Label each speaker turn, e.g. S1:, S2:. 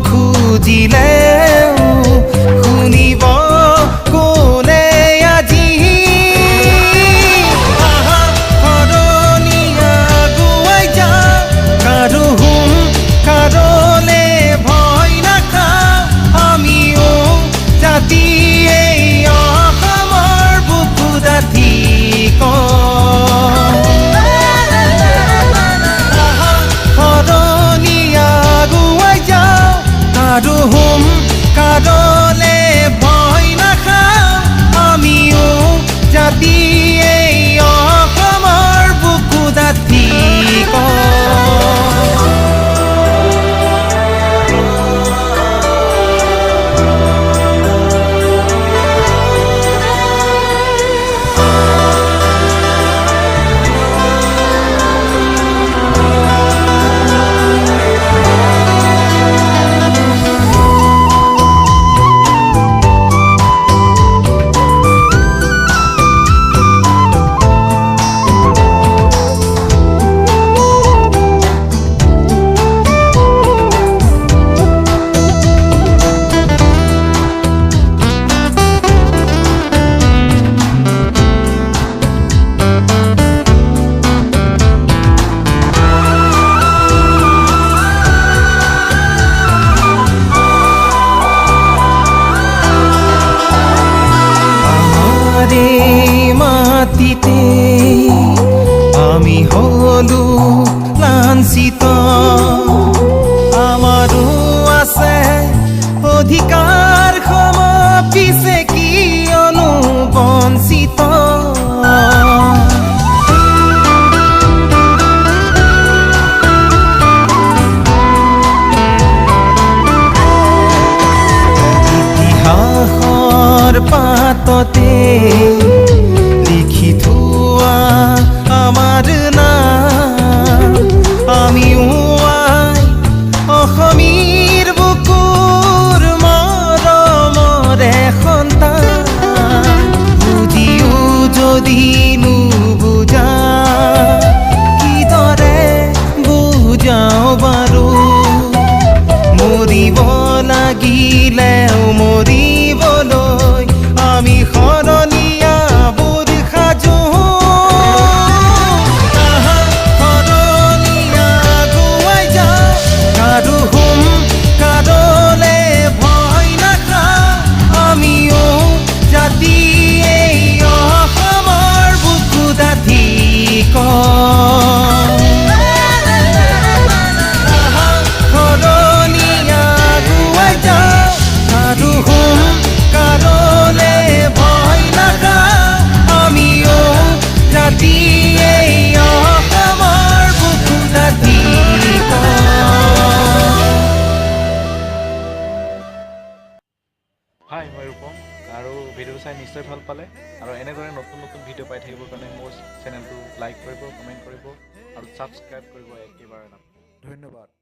S1: খুজিলেও শুনিব কোনে আজি আহা সৰণি আগুৱাই যাওঁ কাৰো হুম কাৰোলে ভয় নাখাওঁ আমিও জাতি এই অসমৰ বুকু দাঠি সৰণি আগুৱাই যাওঁ কাৰো হুম কাৰোলে ভয় নাখাওঁ আমিও জাতি এই অসমৰ বুকু দাঠি মাটিতে আমি হলো লাঞ্ছিত আমাৰো আছে অধিকাৰ পিছে কিয়নো বঞ্চিত ইতিহাসৰ পাততে লিখি থোৱা আমাৰ নাম আমিও আই অসমীৰ বুকুৰ মৰমৰে সন্তান বুজিও যদি নুবুজা কিদৰে বুজাওঁ বাৰু মৰিব লাগিলেও মৰিবলৈ আমি সৰণি
S2: হাই মই ৰূপম আৰু ভিডিঅ'টো চাই নিশ্চয় ভাল পালে আৰু এনেদৰে নতুন নতুন ভিডিঅ' পাই থাকিবৰ কাৰণে মোৰ চেনেলটো লাইক কৰিব কমেণ্ট কৰিব আৰু ছাবস্ক্ৰাইব কৰিব একেবাৰে নাপাহৰিব। ধন্যবাদ।